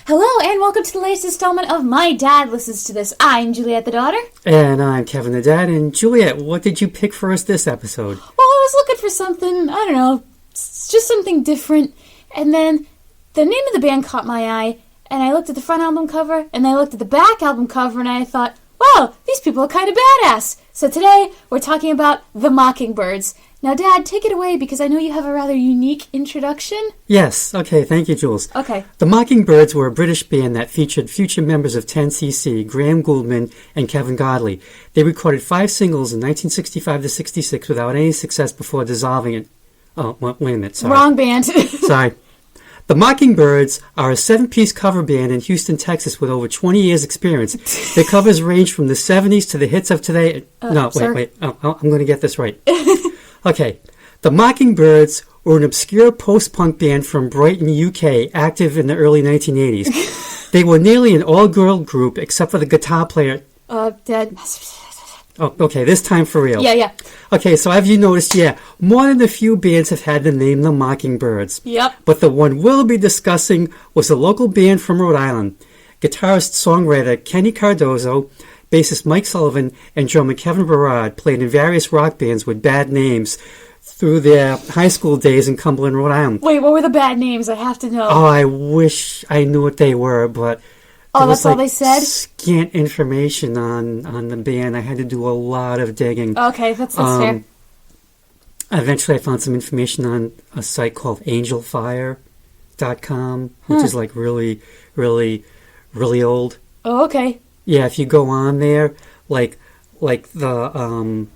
Hello, and welcome to the latest installment of My Dad Listens to This. I'm Juliet the daughter. And I'm Kevin the dad. And Juliet, what did you pick for us this episode? Well, I was looking for something, I don't know, just something different. And then the name of the band caught my eye, and I looked at the front album cover, and I looked at the back album cover, and I thought, wow, these people are kind of badass. So today, we're talking about the MockingBirds. Now, Dad, take it away, because I know you have a rather unique introduction. Yes, okay, thank you, Jules. Okay. The MockingBirds were a British band that featured future members of 10cc, Graham Gouldman and Kevin Godley. They recorded 5 singles in 1965 to 66 without any success before dissolving it. Oh, wait a minute, sorry. Wrong band. Sorry. The MockingBirds are a 7-piece cover band in Houston, Texas with over 20 years' experience. Their covers range from the 70s to the hits of today. Wait. Oh, I'm going to get this right. Okay. The MockingBirds were an obscure post-punk band from Brighton, UK, active in the early 1980s. They were nearly an all-girl group except for the guitar player. Dad. Oh, okay, this time for real. Yeah. Okay, so have you noticed, more than a few bands have had the name the MockingBirds. Yep. But the one we'll be discussing was a local band from Rhode Island. Guitarist-songwriter Kenny Cardozo, bassist Mike Sullivan, and drummer Kevin Berard played in various rock bands with bad names through their high school days in Cumberland, Rhode Island. Wait, what were the bad names? I have to know. Oh, I wish I knew what they were, but... that's all they said? Scant information on the band. I had to do a lot of digging. Okay, that's fair. Eventually, I found some information on a site called angelfire.com, which is like really, really, really old. Oh, okay. Yeah, if you go on there, like the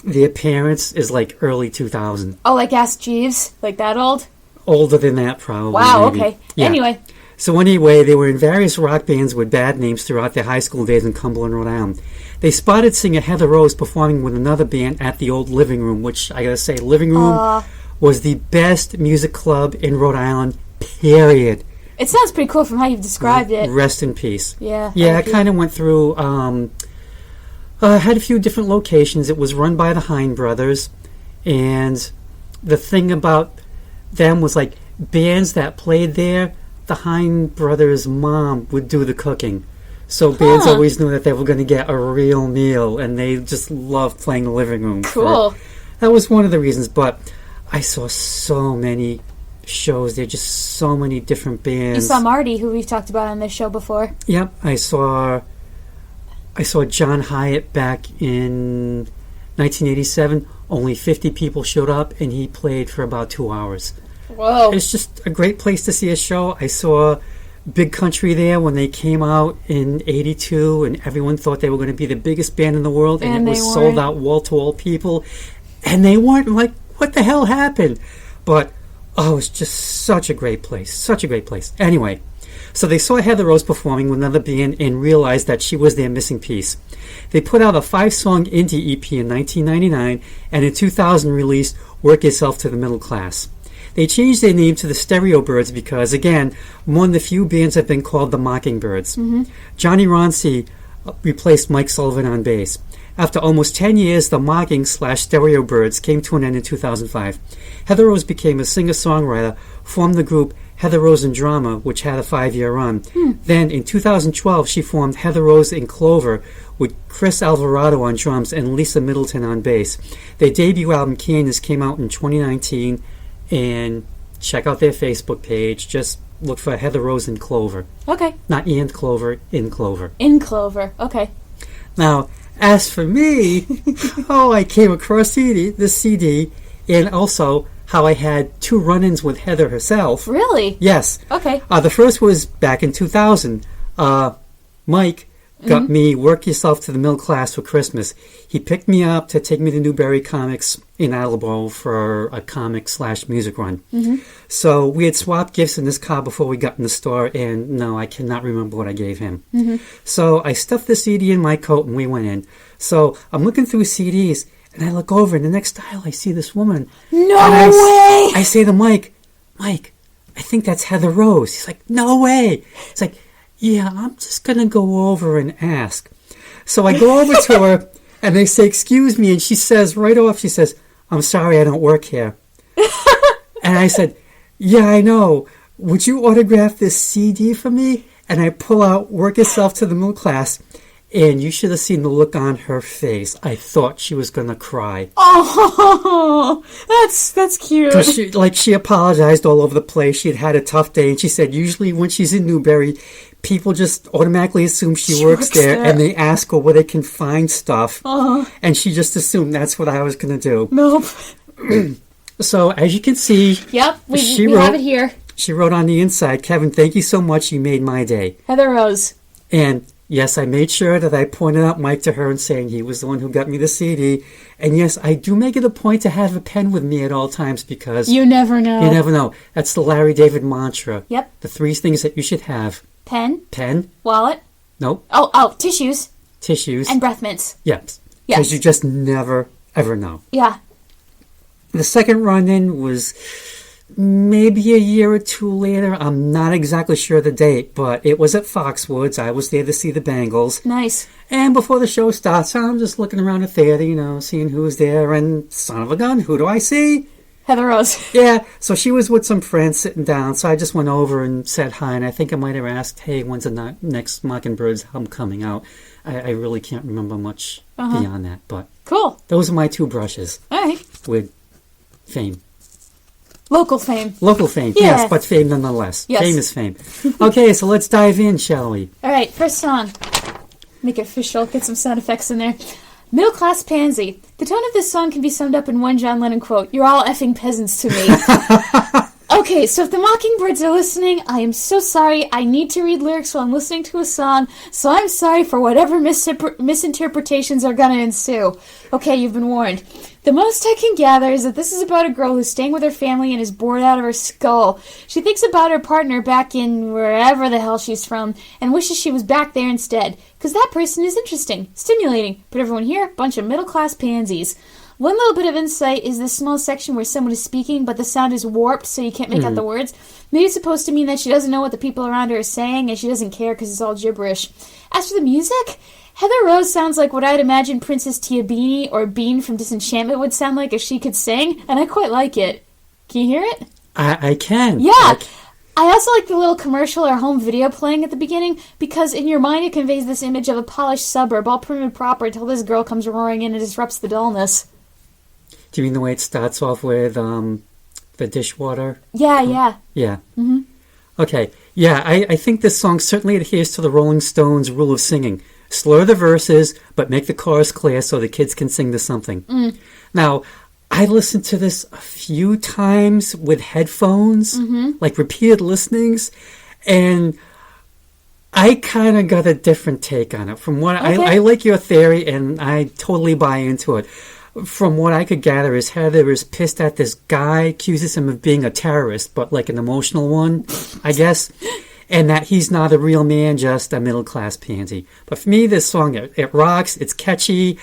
appearance is like early 2000. Oh, like Ask Jeeves? Like that old? Older than that, probably. Wow, maybe. okay. Yeah. Anyway. So anyway, they were in various rock bands with bad names throughout their high school days in Cumberland, Rhode Island. They spotted singer Heather Rose performing with another band at the old Living Room, which I gotta say, Living Room was the best music club in Rhode Island, period. It sounds pretty cool from how you've described it. Rest in peace. Yeah. Yeah, I kind of went through, had a few different locations. It was run by the Hine brothers, and the thing about them was like bands that played there, the Hine brothers' mom would do the cooking. So bands always knew that they were going to get a real meal, and they just loved playing the Living Room. Cool. That was one of the reasons, but I saw so many shows. There are just so many different bands. You saw Marty, who we've talked about on this show before. Yep, I saw John Hyatt back in 1987. Only 50 people showed up, and he played for about 2 hours. Whoa. It's just a great place to see a show. I saw Big Country there when they came out in 82, and everyone thought they were going to be the biggest band in the world, and it was sold out wall-to-wall people, and they weren't. Like, what the hell happened? But, it's just such a great place. Such a great place. Anyway, so they saw Heather Rose performing with another band and realized that she was their missing piece. They put out a 5-song indie EP in 1999, and in 2000 released Work Yourself to the Middle Class. They changed their name to the Stereo Birds because, again, one of the few bands have been called the MockingBirds. Mm-hmm. Johnny Ronci replaced Mike Sullivan on bass. After almost 10 years, the Mocking/Stereo Birds came to an end in 2005. Heather Rose became a singer-songwriter, formed the group Heather Rose and Drama, which had a 5-year run. Then, in 2012, she formed Heather Rose and Clover with Chris Alvarado on drums and Lisa Middleton on bass. Their debut album, Candace, came out in 2019, and check out their Facebook page. Just look for Heather Rose and Clover. Okay. Not and Clover, in Clover. In Clover, okay. Now, as for me, I came across this CD, and also how I had 2 run-ins with Heather herself. Really? Yes. Okay. The first was back in 2000. Mike got me Work Yourself to the Middle Class for Christmas. He picked me up to take me to Newberry Comics in Attleboro for a comic/music run. Mm-hmm. So we had swapped gifts in this car before we got in the store, and no, I cannot remember what I gave him. Mm-hmm. So I stuffed the CD in my coat, and we went in. So I'm looking through CDs, and I look over, and the next aisle I see this woman. No way! I say to Mike, I think that's Heather Rose. He's like, no way! It's like, yeah, I'm just going to go over and ask. So I go over to her, and they say, excuse me, and she says, right off, I'm sorry, I don't work here. And I said, yeah, I know, would you autograph this CD for me? And I pull out Work Yourself to the Middle Class. And you should have seen the look on her face. I thought she was going to cry. Oh, that's cute. Because she apologized all over the place. She had a tough day. And she said usually when she's in Newberry, people just automatically assume she works there. And they ask her where they can find stuff. And she just assumed that's what I was going to do. Nope. So as you can see. Yep, we have it here. She wrote on the inside, Kevin, thank you so much. You made my day. Heather Rose. And yes, I made sure that I pointed out Mike to her and saying he was the one who got me the CD. And yes, I do make it a point to have a pen with me at all times because... You never know. You never know. That's the Larry David mantra. Yep. The 3 things that you should have. Pen. Pen. Wallet. Nope. Oh, tissues. Tissues. And breath mints. Yes. Because you just never, ever know. Yeah. The second run-in was... maybe a year or 2 later. I'm not exactly sure the date, but it was at Foxwoods. I was there to see the Bangles. Nice. And before the show starts, I'm just looking around the theater, seeing who's there. And son of a gun, who do I see? Heather Rose. Yeah, so she was with some friends sitting down. So I just went over and said hi. And I think I might have asked, hey, when's the next MockingBirds album coming out? I really can't remember much beyond that. But cool. Those are my 2 brushes. All right. With fame. Local fame. Local fame, yes, but fame nonetheless. Yes. Fame is fame. Okay, so let's dive in, shall we? All right, first song. Make it official. Get some sound effects in there. Middle Class Pansy. The tone of this song can be summed up in one John Lennon quote. You're all effing peasants to me. Okay, so if the MockingBirds are listening, I am so sorry. I need to read lyrics while I'm listening to a song, so I'm sorry for whatever misinterpretations are going to ensue. Okay, you've been warned. The most I can gather is that this is about a girl who's staying with her family and is bored out of her skull. She thinks about her partner back in wherever the hell she's from and wishes she was back there instead, because that person is interesting, stimulating, but everyone here, bunch of middle-class pansies. One little bit of insight is this small section where someone is speaking, but the sound is warped, so you can't make out the words. Maybe it's supposed to mean that she doesn't know what the people around her are saying, and she doesn't care because it's all gibberish. As for the music, Heather Rose sounds like what I'd imagine Princess Tiabini or Bean from Disenchantment would sound like if she could sing, and I quite like it. Can you hear it? I can. Yeah. I also like the little commercial or home video playing at the beginning, because in your mind it conveys this image of a polished suburb, all prim and proper, until this girl comes roaring in and disrupts the dullness. Do you mean the way it starts off with the dishwater? Yeah. Yeah. Mm-hmm. Okay. Yeah, I think this song certainly adheres to the Rolling Stones' rule of singing. Slur the verses, but make the chorus clear so the kids can sing to something. Now, I listened to this a few times with headphones, like repeated listenings, and I kind of got a different take on it. From what I like your theory, and I totally buy into it. From what I could gather is Heather is pissed at this guy, accuses him of being a terrorist, but like an emotional one, I guess. And that he's not a real man, just a middle-class pansy. But for me, this song, it rocks, it's catchy.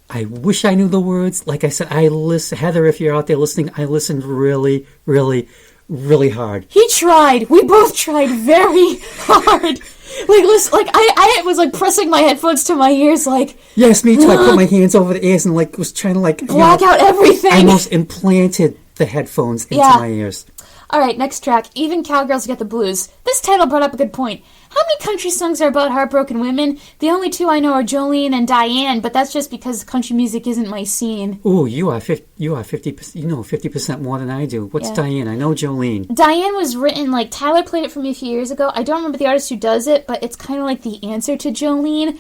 I wish I knew the words. Like I said, Heather, if you're out there listening, I listened really, really, really hard. He tried. We both tried very hard. Like, listen, like I was like pressing my headphones to my ears, like. Yes, me too. I put my hands over the ears and like was trying to like block out everything. I almost implanted the headphones into my ears. All right, next track. Even Cowgirls Get the Blues. This title brought up a good point. How many country songs are about heartbroken women? The only 2 I know are Jolene and Diane, but that's just because country music isn't my scene. Ooh, you are 50%. You know 50% more than I do. What's Diane? I know Jolene. Diane was written like Tyler played it for me a few years ago. I don't remember the artist who does it, but it's kind of like the answer to Jolene,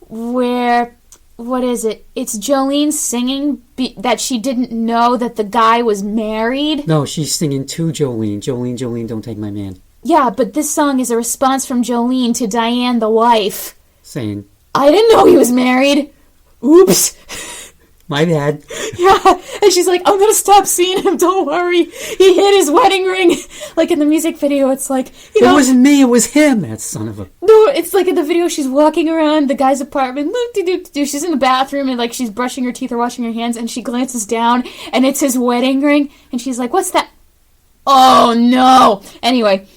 where. What is it? It's Jolene singing that she didn't know that the guy was married. No, she's singing to Jolene. Jolene, don't take my man. Yeah, but this song is a response from Jolene to Diane, the wife. Saying, I didn't know he was married. Oops. My bad. Yeah, and she's like, I'm going to stop seeing him, don't worry. He hid his wedding ring. Like in the music video, it's like, It wasn't me, it was him, that son of a... No, it's like in the video, she's walking around the guy's apartment. She's in the bathroom and like she's brushing her teeth or washing her hands, and she glances down and it's his wedding ring. And she's like, what's that? Oh, no. Anyway,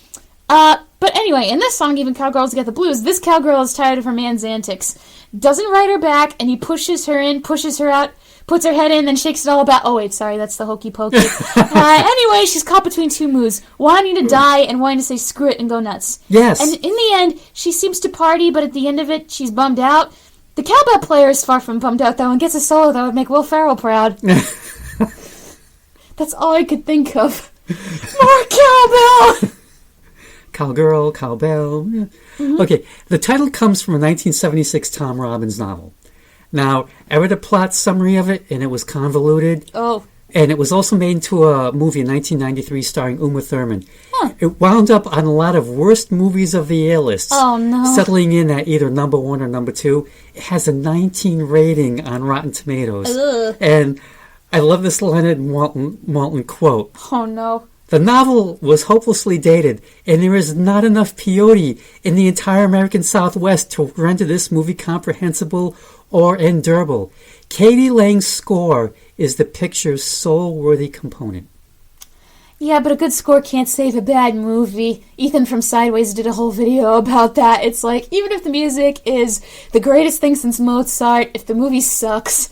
in this song, Even Cowgirls Get the Blues, this cowgirl is tired of her man's antics. Doesn't write her back, and he pushes her in, pushes her out, puts her head in, then shakes it all about. Oh, wait, sorry, that's the hokey pokey. Anyway, she's caught between two moods, wanting to die and wanting to say screw it and go nuts. Yes. And in the end, she seems to party, but at the end of it, she's bummed out. The cowbell player is far from bummed out, though, and gets a solo that would make Will Ferrell proud. That's all I could think of. More cowbell! Cowgirl, cowbell. Yeah. Mm-hmm. Okay, the title comes from a 1976 Tom Robbins novel. Now, I read a plot summary of it, and it was convoluted. Oh. And it was also made into a movie in 1993 starring Uma Thurman. Huh. It wound up on a lot of worst movies of the A-list. Oh, no. Settling in at either number 1 or number 2. It has a 19 rating on Rotten Tomatoes. Ugh. And I love this Leonard Maltin quote. Oh, no. The novel was hopelessly dated, and there is not enough peyote in the entire American Southwest to render this movie comprehensible or endurable. Katie Lang's score is the picture's soul-worthy component. Yeah, but a good score can't save a bad movie. Ethan from Sideways did a whole video about that. It's like, even if the music is the greatest thing since Mozart, if the movie sucks,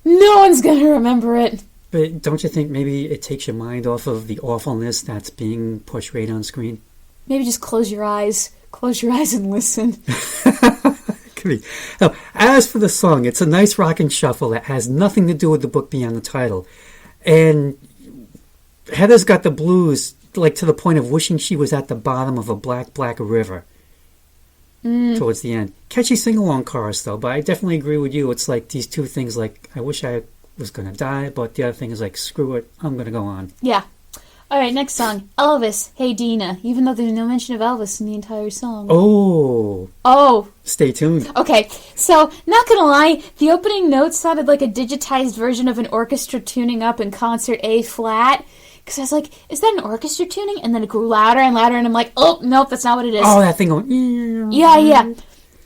no one's going to remember it. But don't you think maybe it takes your mind off of the awfulness that's being portrayed on screen? Maybe just close your eyes. Close your eyes and listen. Could be. Now, as for the song, it's a nice rocking shuffle that has nothing to do with the book beyond the title. And Heather's got the blues, like to the point of wishing she was at the bottom of a black, black river towards the end. Catchy sing-along chorus, though, but I definitely agree with you. It's like these two things, like, I wish I was going to die, but the other thing is like, screw it, I'm going to go on. Yeah. All right, next song. Elvis, Hey Dina, even though there's no mention of Elvis in the entire song. Oh. Stay tuned. Okay, so, not gonna lie, the opening notes sounded like a digitized version of an orchestra tuning up in concert A-flat. Because I was like, is that an orchestra tuning? And then it grew louder and louder, and I'm like, oh, nope, that's not what it is. Oh, that thing going... Yeah.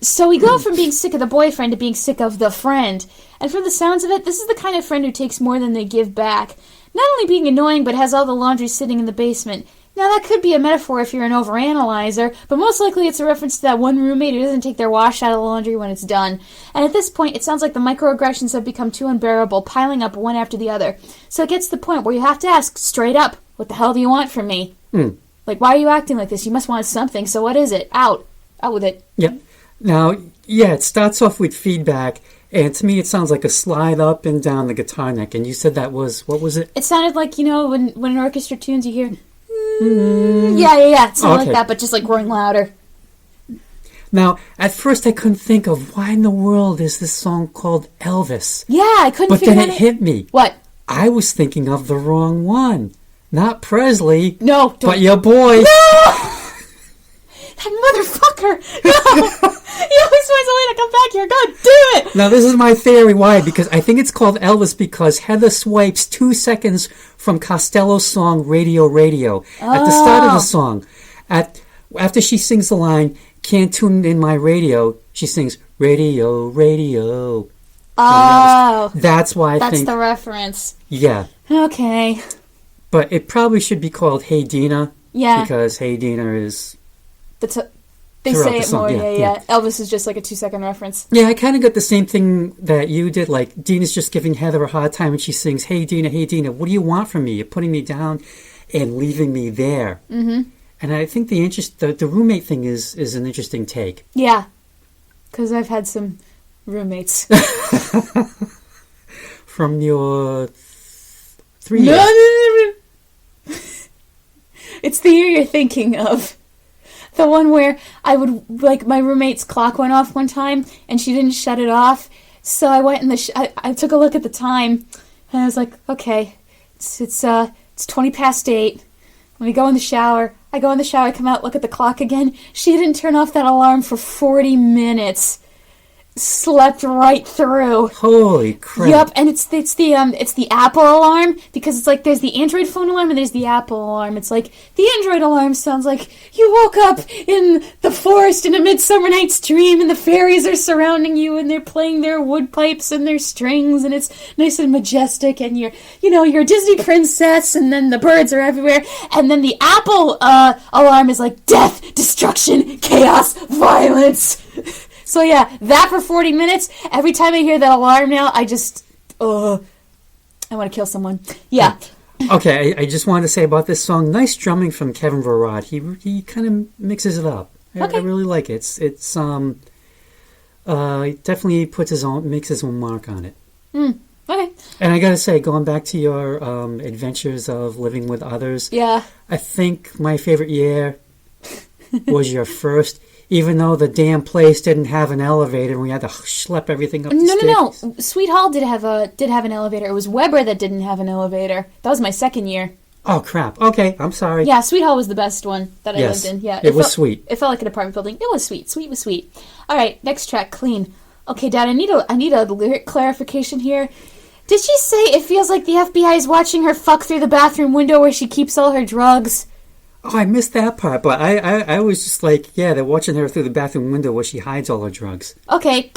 So we go from being sick of the boyfriend to being sick of the friend. And from the sounds of it, this is the kind of friend who takes more than they give back. Not only being annoying, but has all the laundry sitting in the basement. Now, that could be a metaphor if you're an overanalyzer, but most likely it's a reference to that one roommate who doesn't take their wash out of the laundry when it's done. And at this point, it sounds like the microaggressions have become too unbearable, piling up one after the other. So it gets to the point where you have to ask straight up, what the hell do you want from me? Like, why are you acting like this? You must want something, so what is it? Out with it. Yeah. Now, it starts off with feedback, and to me it sounds like a slide up and down the guitar neck, and you said that was, what was it? It sounded like, when an orchestra tunes, you hear... Yeah. It sounded like that, but just like growing louder. Now, at first I couldn't think of why in the world is this song called Elvis. Yeah, I couldn't figure out. But then it hit me. What? I was thinking of the wrong one. Not Presley. No. But your boy. No! That motherfucker! No! He always finds a way to come back here. God damn it! Now, this is my theory. Why? Because I think it's called Elvis because Heather swipes 2 seconds from Costello's song Radio Radio at the start of the song. After she sings the line, can't tune in my radio, she sings Radio Radio. Oh. That's why I think... That's the reference. Yeah. Okay. But it probably should be called Hey Dina. Yeah. Because Hey Dina is... They say it more, yeah. Elvis is just like a 2-second reference. Yeah, I kind of got the same thing that you did. Like, Dina's just giving Heather a hard time, and she sings, Hey Dina, what do you want from me? You're putting me down and leaving me there. Mm-hmm. And I think the roommate thing is an interesting take. Yeah, because I've had some roommates. From your 3 years. No. It's the year you're thinking of. The one where I would, my roommate's clock went off one time, and she didn't shut it off. So I went in I took a look at the time, and I was like, okay, it's 20 past 8. Let me go in the shower. I go in the shower, I come out, look at the clock again. She didn't turn off that alarm for 40 minutes. Slept right through. Holy crap. Yep, and it's the Apple alarm, because it's like there's the Android phone alarm and there's the Apple alarm. It's like the Android alarm sounds like you woke up in the forest in a Midsummer Night's Dream and the fairies are surrounding you and they're playing their wood pipes and their strings and it's nice and majestic and you're a Disney princess and then the birds are everywhere. And then the Apple alarm is like death, destruction, chaos, violence. So yeah, that for 40 minutes. Every time I hear that alarm now, I just, I want to kill someone. Yeah. Okay, I just wanted to say about this song, nice drumming from Kevin Verrod. He kind of mixes it up. I really like it. It's he definitely makes his own mark on it. Okay. And I gotta say, going back to your adventures of living with others, I think my favorite year was your first. Even though the damn place didn't have an elevator and we had to schlep everything up the stairs. No. Sweet Hall did have an elevator. It was Weber that didn't have an elevator. That was my second year. Oh, crap. Okay, I'm sorry. Yeah, Sweet Hall was the best one that I lived in. Yeah, it was sweet. It felt like an apartment building. It was sweet. Sweet was sweet. All right, next track, Clean. Okay, Dad, I need a lyric clarification here. Did she say it feels like the FBI is watching her fuck through the bathroom window where she keeps all her drugs? Oh, I missed that part, but I was just like, yeah, they're watching her through the bathroom window where she hides all her drugs. Okay,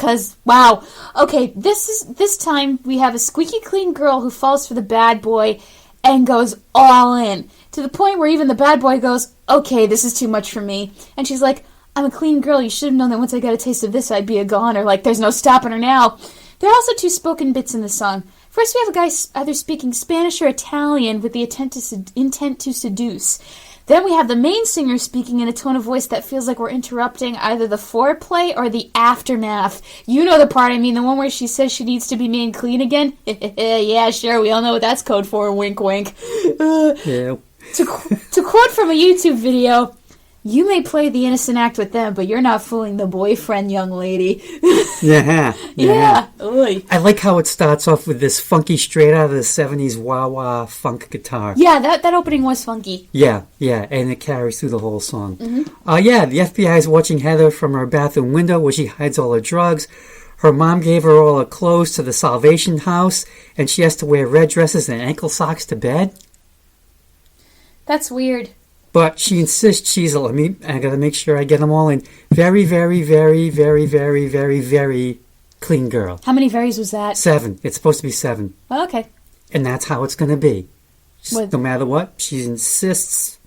wow. Okay, this time we have a squeaky clean girl who falls for the bad boy and goes all in, to the point where even the bad boy goes, okay, this is too much for me. And she's like, I'm a clean girl, you should have known that once I got a taste of this, I'd be a goner. Like, there's no stopping her now. There are also two spoken bits in the song. First, we have a guy either speaking Spanish or Italian with the intent to seduce. Then we have the main singer speaking in a tone of voice that feels like we're interrupting either the foreplay or the aftermath. You know the part I mean, the one where she says she needs to be made clean again? Yeah, sure, we all know what that's code for, wink wink. Yeah. To quote from a YouTube video, you may play the innocent act with them, but you're not fooling the boyfriend, young lady. Yeah. Oy. I like how it starts off with this funky, straight out of the 70s wah-wah funk guitar. Yeah, that opening was funky. Yeah, and it carries through the whole song. Mm-hmm. The FBI is watching Heather from her bathroom window where she hides all her drugs. Her mom gave her all her clothes to the Salvation House, and she has to wear red dresses and ankle socks to bed. That's weird. But she insists I gotta make sure I get them all in. Very, very, very, very, very, very, very clean girl. How many varies was that? 7. It's supposed to be 7. Oh, okay. And that's how it's gonna be. No matter what, she insists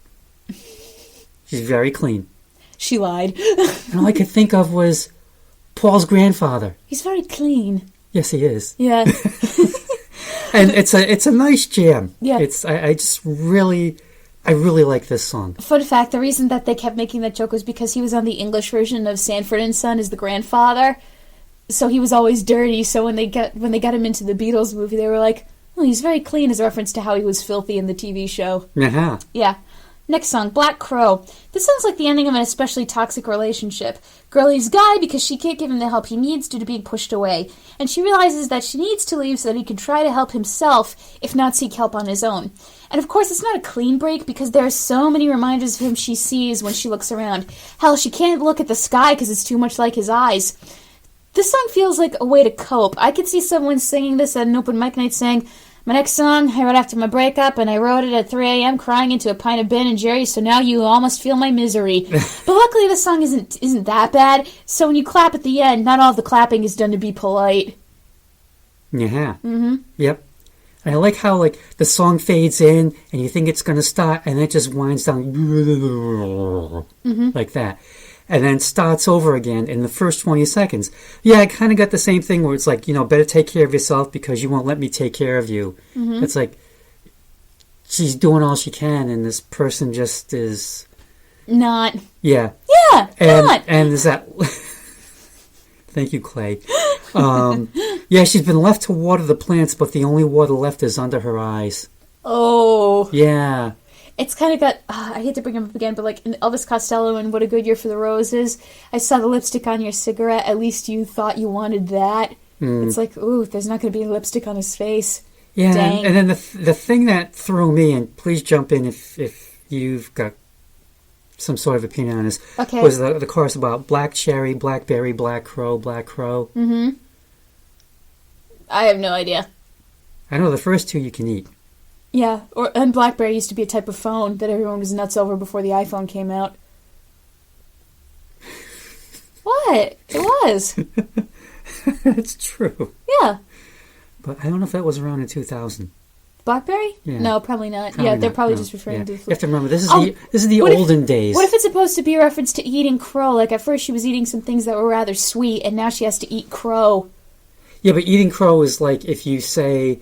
she's very clean. She lied. And all I could think of was Paul's grandfather. He's very clean. Yes, he is. Yeah. And it's a nice jam. Yeah. I really like this song. Fun fact, the reason that they kept making that joke was because he was on the English version of Sanford and Son as the grandfather. So he was always dirty. So when they got him into the Beatles movie, they were like, oh, he's very clean, as a reference to how he was filthy in the TV show. Uh-huh. Yeah. Next song, Black Crow. This sounds like the ending of an especially toxic relationship. Girl leaves guy because she can't give him the help he needs due to being pushed away. And she realizes that she needs to leave so that he can try to help himself, if not seek help on his own. And of course, it's not a clean break because there are so many reminders of him she sees when she looks around. Hell, she can't look at the sky because it's too much like his eyes. This song feels like a way to cope. I could see someone singing this at an open mic night saying, my next song I wrote after my breakup, and I wrote it at 3 a.m. crying into a pint of Ben & Jerry's, so now you almost feel my misery. But luckily this song isn't that bad, so when you clap at the end, not all of the clapping is done to be polite. Yeah. Mm-hmm. Yep. And I like how the song fades in, and you think it's going to start, and it just winds down like that. And then starts over again in the first 20 seconds. Yeah, I kind of got the same thing where it's like, better take care of yourself because you won't let me take care of you. Mm-hmm. It's like she's doing all she can, and this person just is not. Yeah. Yeah, not. And is that... Thank you, Clay. Yeah, she's been left to water the plants, but the only water left is under her eyes. Oh. Yeah. It's kind of got, I hate to bring him up again, but like in Elvis Costello and What a Good Year for the Roses, I saw the lipstick on your cigarette. At least you thought you wanted that. It's like, ooh, there's not going to be lipstick on his face. Yeah, Dang. And then the thing that threw me, and please jump in if you've got some sort of opinion on this, okay, was the chorus about black cherry, blackberry, black crow, black crow. Mm-hmm. I have no idea. I know the first two you can eat. Yeah, and BlackBerry used to be a type of phone that everyone was nuts over before the iPhone came out. What? It was. It's true. Yeah. But I don't know if that was around in 2000. BlackBerry? Yeah. No, probably not. Probably they're not, probably no. just referring to... You have to remember, this is the olden days. What if it's supposed to be a reference to eating crow? Like, at first she was eating some things that were rather sweet, and now she has to eat crow. Yeah, but eating crow is like if you say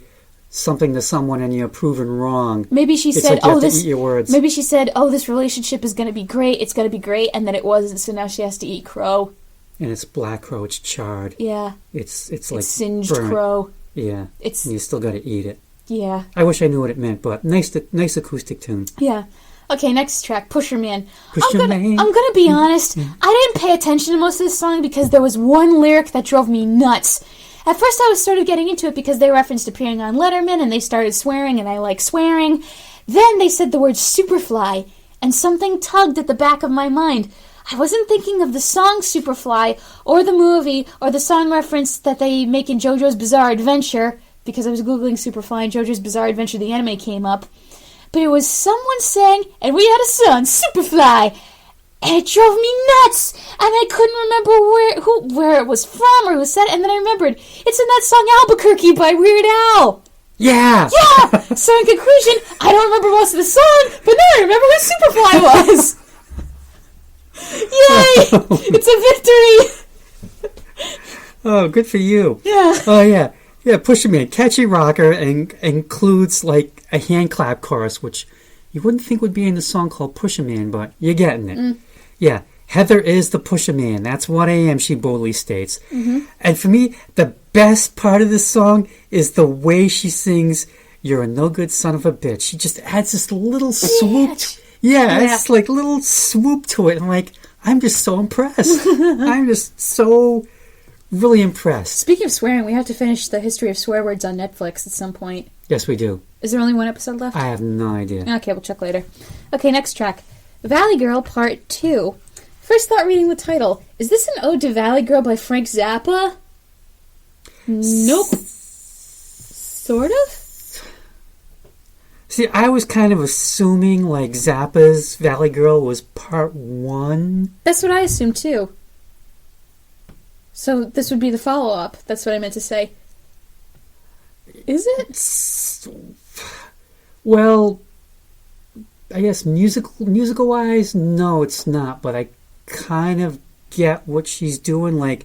something to someone and you're proven wrong. Maybe she it's said, like you "Oh, have this." to eat your words. Maybe she said, "Oh, this relationship is going to be great. It's going to be great," and then it wasn't. So now she has to eat crow. And it's black crow. It's charred. Yeah. It's like singed burnt. crow. Yeah. It's and you still got to eat it. Yeah. I wish I knew what it meant, but nice acoustic tune. Yeah. Okay, next track, Pusher Man. Pusher Man. I'm gonna be honest. I didn't pay attention to most of this song because there was one lyric that drove me nuts. At first, I was sort of getting into it because they referenced appearing on Letterman, and they started swearing, and I like swearing. Then they said the word Superfly, and something tugged at the back of my mind. I wasn't thinking of the song Superfly, or the movie, or the song reference that they make in JoJo's Bizarre Adventure, because I was Googling Superfly, and JoJo's Bizarre Adventure, the anime, came up. But it was someone saying, and we had a son, Superfly, and it drove me nuts, and I couldn't remember where it was from or who said it, and then I remembered, it's in that song Albuquerque by Weird Al. Yeah! Yeah! So in conclusion, I don't remember most of the song, but now I remember who Superfly was. Yay! It's a victory! Oh, good for you. Yeah. Oh, yeah. Yeah, Pusher Man, catchy rocker, and includes like a hand clap chorus, which you wouldn't think would be in the song called Pusher Man, but you're getting it. Yeah, Heather is the Pusher Man. That's what I am, she boldly states. And for me, the best part of this song is the way she sings, "You're a no good son of a bitch." She just adds this little swoop. It's like a little swoop to it. I'm like, I'm just so impressed. I'm just so really impressed. Speaking of swearing, we have to finish the history of swear words on Netflix at some point. Yes, we do. Is there only one episode left? I have no idea. Okay, we'll check later. Okay, next track. Valley Girl Part 2. First thought reading the title. Is this an ode to Valley Girl by Frank Zappa? Nope. Sort of? See, I was kind of assuming like Zappa's Valley Girl was Part 1. That's what I assumed too. So this would be the follow-up. That's what I meant to say. Is it? Well, I guess musical-wise, no, it's not. But I kind of get what she's doing. Like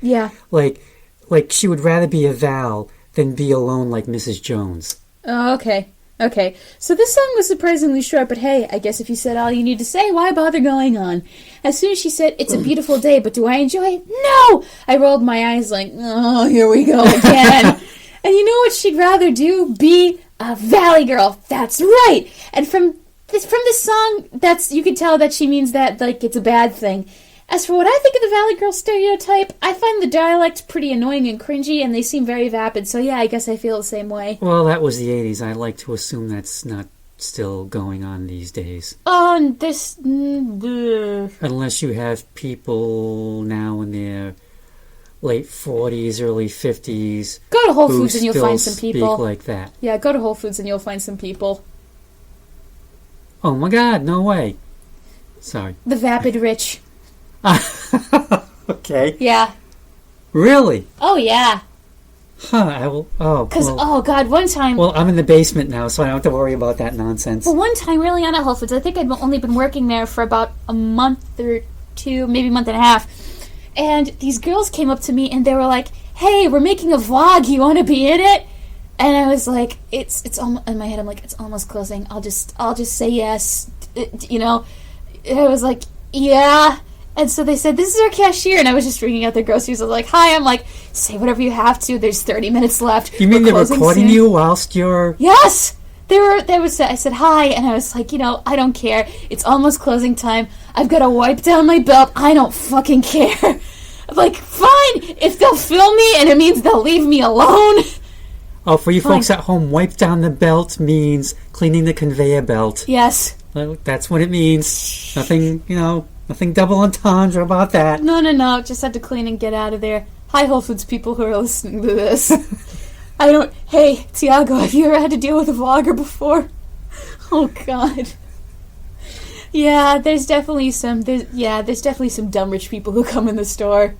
she would rather be a Val than be alone like Mrs. Jones. Oh, okay. Okay, so this song was surprisingly short, but hey, I guess if you said all you need to say, why bother going on? As soon as she said, "It's a beautiful day, but do I enjoy it?" No! I rolled my eyes like, oh, here we go again. And you know what she'd rather do? Be a Valley Girl. That's right! And from this song, you can tell that she means that, like, it's a bad thing. As for what I think of the Valley Girl stereotype, I find the dialect pretty annoying and cringy, and they seem very vapid, so yeah, I guess I feel the same way. Well, that was the 80s. I like to assume that's not still going on these days. Oh, and this... Unless you have people now in their late 40s, early 50s... Go to Whole Foods and you'll find some people. Speak like that. Yeah, go to Whole Foods and you'll find some people. Oh my God, no way. Sorry. The vapid rich. Okay. Yeah. Really? Oh, yeah. Huh, I will... Oh, because, oh, God, one time... Well, I'm in the basement now, so I don't have to worry about that nonsense. Well, one time, really, on at Whole Foods, I think I'd only been working there for about a month or two, maybe a month and a half, and these girls came up to me, and they were like, "Hey, we're making a vlog, you want to be in it?" And I was like, it's almost... In my head, I'm like, it's almost closing. I'll just say yes, you know? And I was like, yeah... And so they said, "This is our cashier," and I was just ringing out their groceries. I was like, "Hi," I'm like, "Say whatever you have to. There's 30 minutes left." You mean they're recording you whilst you're... Yes! I said hi, and I was like, I don't care. It's almost closing time. I've got to wipe down my belt. I don't fucking care. I'm like, fine, if they'll film me and it means they'll leave me alone. Oh, for you folks at home, wipe down the belt means cleaning the conveyor belt. Yes. That's what it means. Nothing, nothing double entendre about that. No. Just had to clean and get out of there. Hi, Whole Foods people who are listening to this. Hey, Tiago, have you ever had to deal with a vlogger before? Oh, God. Yeah, there's definitely some dumb rich people who come in the store.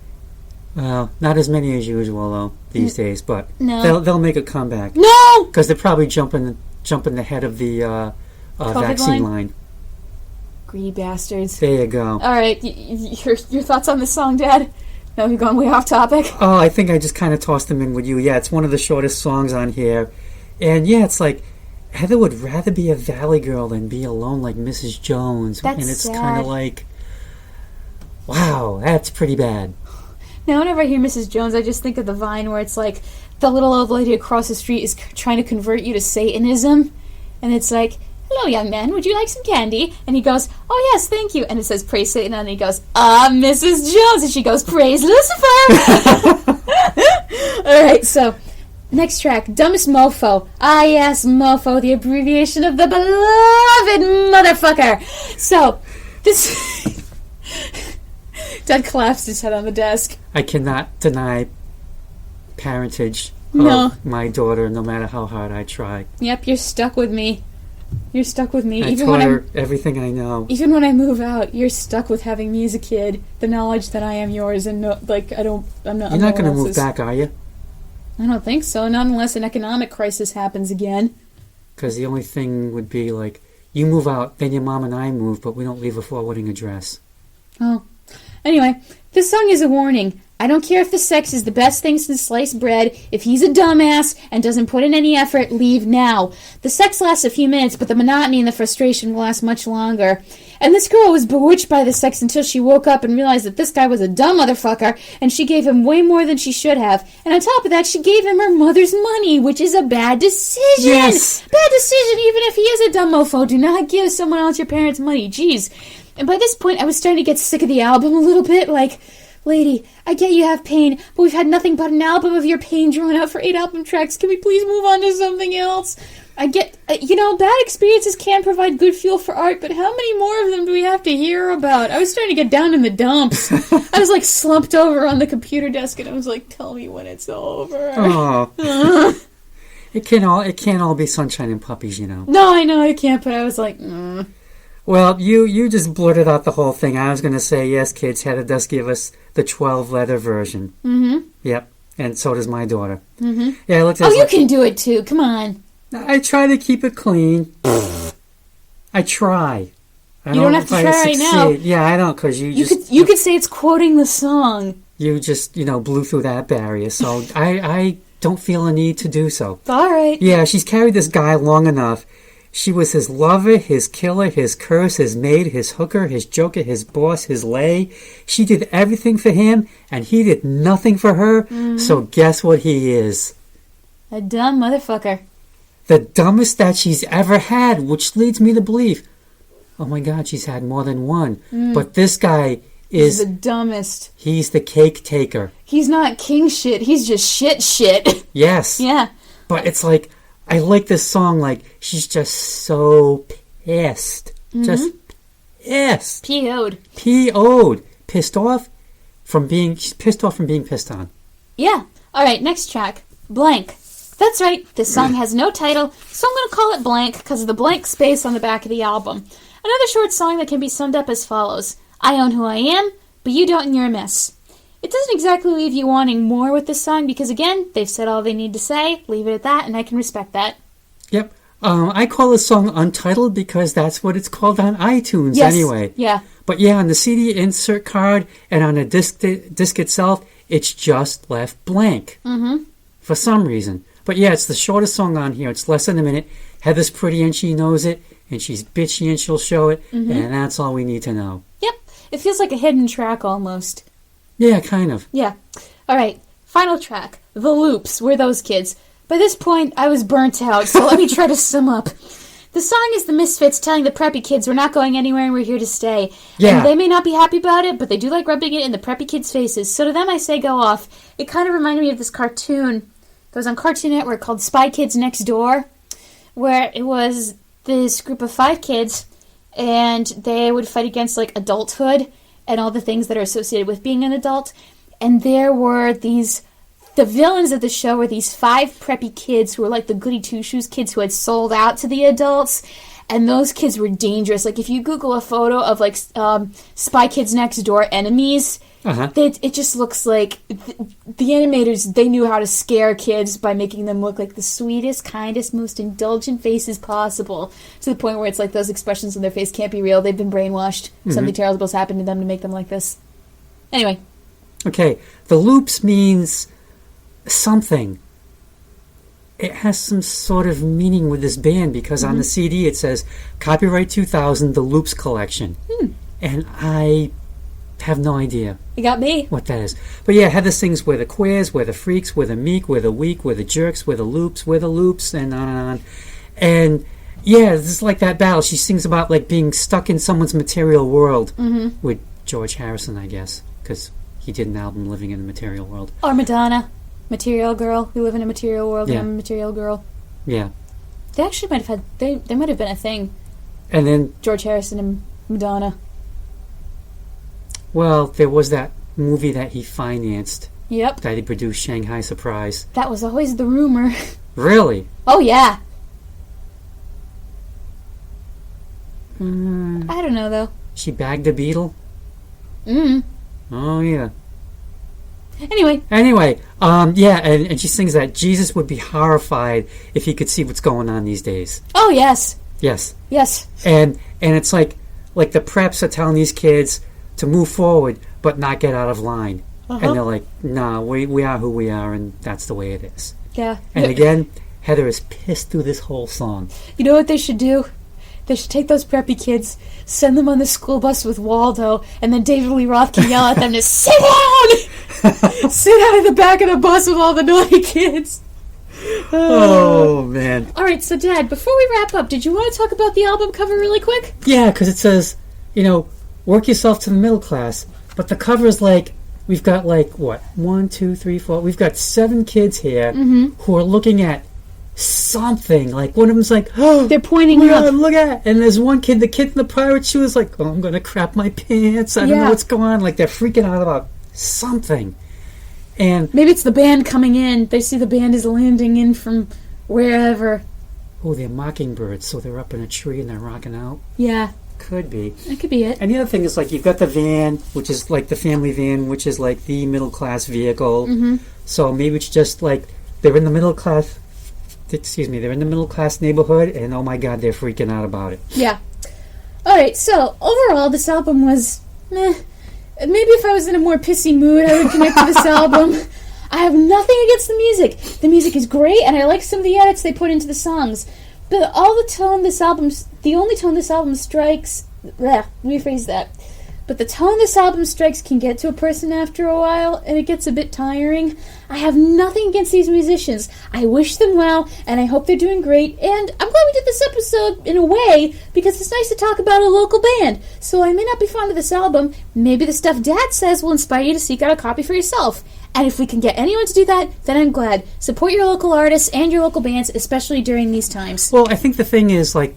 Well, not as many as usual, though, these days, but no. They'll make a comeback. No! Because they're probably jumping ahead of the vaccine line. Greedy bastards. There you go. All right, your thoughts on this song, Dad? No, you're going way off topic. Oh, I think I just kind of tossed them in with you. Yeah, it's one of the shortest songs on here. And yeah, it's like Heather would rather be a valley girl than be alone like Mrs. Jones. That's and it's sad. kind of like, wow, that's pretty bad. Now, whenever I hear Mrs. Jones, I just think of the Vine where it's like the little old lady across the street is trying to convert you to Satanism. And it's like, hello, young man, would you like some candy? And he goes, oh, yes, thank you. And it says, praise Satan. And he goes, Mrs. Jones. And she goes, praise Lucifer. All right, so next track, Dumbest Mofo. Ah, yes, Mofo, the abbreviation of the beloved motherfucker. So, this... Dad collapsed his head on the desk. I cannot deny parentage No. of my daughter, no matter how hard I try. Yep, you're stuck with me. You're stuck with me. I taught her everything I know. Even when I move out, you're stuck with having me as a kid. The knowledge that I am yours, and no, like I'm not. You're not going to move back, are you? I don't think so. Not unless an economic crisis happens again. Because the only thing would be like, you move out, then your mom and I move, but we don't leave a forwarding address. Oh. Anyway, this song is a warning. I don't care if the sex is the best thing since sliced bread. If he's a dumbass and doesn't put in any effort, leave now. The sex lasts a few minutes, but the monotony and the frustration will last much longer. And this girl was bewitched by the sex until she woke up and realized that this guy was a dumb motherfucker, and she gave him way more than she should have. And on top of that, she gave him her mother's money, which is a bad decision. Yes. Bad decision, even if he is a dumb mofo. Do not give someone else your parents' money. Jeez. And by this point, I was starting to get sick of the album a little bit. Like, lady, I get you have pain, but we've had nothing but an album of your pain drawn out for 8 album tracks. Can we please move on to something else? I get, bad experiences can provide good fuel for art, but how many more of them do we have to hear about? I was starting to get down in the dumps. I was, like, slumped over on the computer desk, and I was like, tell me when it's over. Oh. It can't all be sunshine and puppies, you know. No, I know I can't, but I was like, Well, you just blurted out the whole thing. I was going to say, yes, kids, Heather does give us the 12-letter version. Mm-hmm. Yep, and so does my daughter. Mm-hmm. Yeah, I looked at you can do it too. Come on. I try to keep it clean. I try. You don't have to try right now. Yeah, I don't, because you could say it's quoting the song. You just, blew through that barrier, so I don't feel a need to do so. All right. Yeah, she's carried this guy long enough. She was his lover, his killer, his curse, his maid, his hooker, his joker, his boss, his lay. She did everything for him, and he did nothing for her. Mm-hmm. So guess what he is? A dumb motherfucker. The dumbest that she's ever had, which leads me to believe, oh my God, she's had more than one. But this guy is... He's the dumbest. He's the cake taker. He's not king shit, he's just shit. Yes. Yeah. But it's like... I like this song, like, she's just so pissed. Mm-hmm. Just pissed. P.O.'d. She's pissed off from being pissed on. Yeah. Alright, next track. Blank. That's right, this song has no title, so I'm going to call it Blank because of the blank space on the back of the album. Another short song that can be summed up as follows. I own who I am, but you don't and you're a mess. It doesn't exactly leave you wanting more with this song because, again, they've said all they need to say. Leave it at that, and I can respect that. Yep. I call this song Untitled because that's what it's called on iTunes anyway. Yeah. But yeah, on the CD insert card and on the disc itself, it's just left blank. Mm-hmm. For some reason. But yeah, it's the shortest song on here. It's less than a minute. Heather's pretty and she knows it, and she's bitchy and she'll show it, and that's all we need to know. Yep. It feels like a hidden track almost. Yeah, kind of. Yeah. All right. Final track. The Loops. We're those kids. By this point, I was burnt out, so let me try to sum up. The song is the Misfits telling the preppy kids we're not going anywhere and we're here to stay. Yeah. And they may not be happy about it, but they do like rubbing it in the preppy kids' faces. So to them, I say go off. It kind of reminded me of this cartoon that was on Cartoon Network called Spy Kids Next Door, where it was this group of 5 kids, and they would fight against, like, adulthood and all the things that are associated with being an adult. And there were the villains of the show were these 5 preppy kids who were like the goody two-shoes kids who had sold out to the adults. And those kids were dangerous. Like, if you Google a photo of, like, Spy Kids Next Door enemies, it just looks like the animators, they knew how to scare kids by making them look like the sweetest, kindest, most indulgent faces possible. To the point where it's like those expressions on their face can't be real. They've been brainwashed. Something terrible has happened to them to make them like this. Anyway. Okay, the loops means something. It has some sort of meaning with this band because on the CD it says Copyright 2000, the Loops Collection. And I have no idea. You got me. What that is. But yeah, Heather sings We're the Queers, We're the Freaks, We're the Meek, We're the Weak, We're the Jerks, We're the Loops, and on and on. And yeah, this is like that battle. She sings about like being stuck in someone's material world with George Harrison, I guess, because he did an album Living in the Material World. Or Madonna. Material girl. We live in a material world. Yeah. I'm a material girl. Yeah. They actually might have had... There might have been a thing. And then... George Harrison and Madonna. Well, there was that movie that he financed. Yep. That he produced, Shanghai Surprise. That was always the rumor. Really? Oh, yeah. I don't know, though. She bagged a beetle? Oh, yeah. Anyway, yeah, and she sings that Jesus would be horrified if he could see what's going on these days. Oh, yes. Yes. Yes. And it's like the preps are telling these kids to move forward but not get out of line. And they're like, nah, we are who we are, and that's the way it is. Yeah. And again, Heather is pissed through this whole song. You know what they should do? They should take those preppy kids, send them on the school bus with Waldo, and then David Lee Roth can yell at them to sit down! Sit down in the back of the bus with all the naughty kids. Oh, man. All right, so Dad, before we wrap up, did you want to talk about the album cover really quick? Yeah, because it says, work yourself to the middle class. But the cover is like, we've got like, what, 1, 2, 3, 4. We've got 7 kids here who are looking at something. Like, one of them's like, oh, they're pointing up. Look at. And there's one kid, the kid in the pirate shoe is like, oh, I'm going to crap my pants. I don't know what's going on. Like, they're freaking out about something. And maybe it's the band coming in. They see the band is landing in from wherever. Oh, they're MockingBirds, so they're up in a tree and they're rocking out. Yeah. Could be. That could be it. And the other thing is, like, you've got the van, which is like the family van, which is like the middle class vehicle. So maybe it's just like they're in the middle class. They're in the middle class neighborhood, and oh my God, they're freaking out about it. Yeah. All right. So overall, this album was meh. Maybe if I was in a more pissy mood, I would connect to this album. I have nothing against the music. The music is great, and I like some of the edits they put into the songs. But the only tone this album strikes... rephrase that. But the tone this album strikes can get to a person after a while, and it gets a bit tiring. I have nothing against these musicians. I wish them well, and I hope they're doing great. And I'm glad we did this episode in a way, because it's nice to talk about a local band. So I may not be fond of this album. Maybe the stuff Dad says will inspire you to seek out a copy for yourself. And if we can get anyone to do that, then I'm glad. Support your local artists and your local bands, especially during these times. Well, I think the thing is, like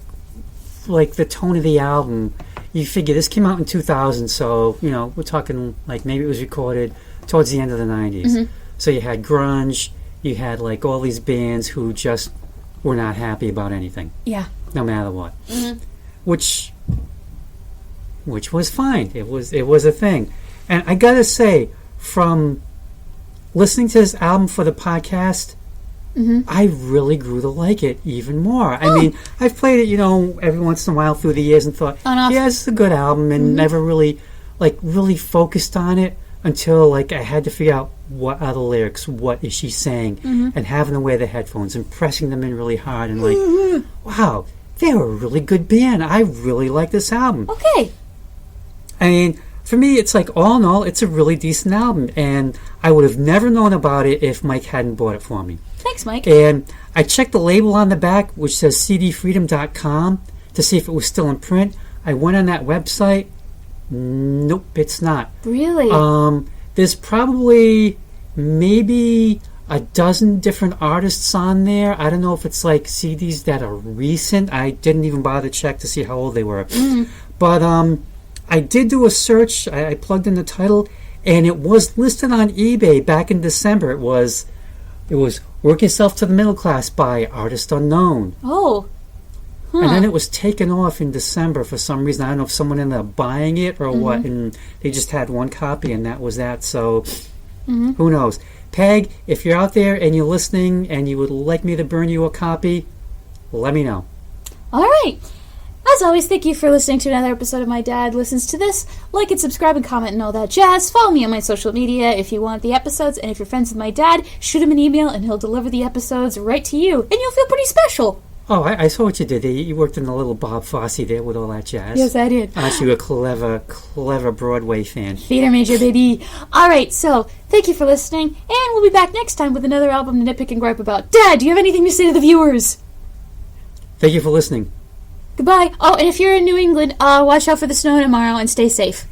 the tone of the album... You figure this came out in 2000, so, we're talking like maybe it was recorded towards the end of the 90s. So you had grunge, you had like all these bands who just were not happy about anything. Yeah. No matter what. Which was fine. It was a thing. And I gotta say, from listening to this album for the podcast, I really grew to like it even more. I mean, I've played it, every once in a while through the years and thought, yeah, it's a good album, and never really focused on it until, I had to figure out what are the lyrics, what is she saying, and having to wear the headphones and pressing them in really hard and wow, they're a really good band. I really like this album. Okay. I mean, for me, it's like, all in all, it's a really decent album, and I would have never known about it if Mike hadn't bought it for me. Thanks, Mike. And I checked the label on the back, which says cdfreedom.com, to see if it was still in print. I went on that website. Nope, it's not. Really? There's probably maybe a dozen different artists on there. I don't know if it's like CDs that are recent. I didn't even bother to check to see how old they were. But I did do a search. I plugged in the title, and it was listed on eBay back in December. It was Work Yourself to the Middle Class by Artist Unknown. Oh. Huh. And then it was taken off in December for some reason. I don't know if someone ended up buying it or what, and they just had one copy, and that was that. So who knows? Peg, if you're out there and you're listening and you would like me to burn you a copy, let me know. All right. as always, thank you for listening to another episode of My Dad Listens to This. Like and subscribe and comment and all that jazz. Follow me on my social media if you want the episodes. And if you're friends with my dad, shoot him an email and he'll deliver the episodes right to you. And you'll feel pretty special. Oh, I saw what you did there. You worked in the little Bob Fosse there with all that jazz. Yes, I did. Aren't you a clever Broadway fan? Theater major, baby. All right, so thank you for listening, and we'll be back next time with another album to nitpick and gripe about. Dad, do you have anything to say to the viewers? Thank you for listening. Goodbye. Oh, and if you're in New England, watch out for the snow tomorrow and stay safe.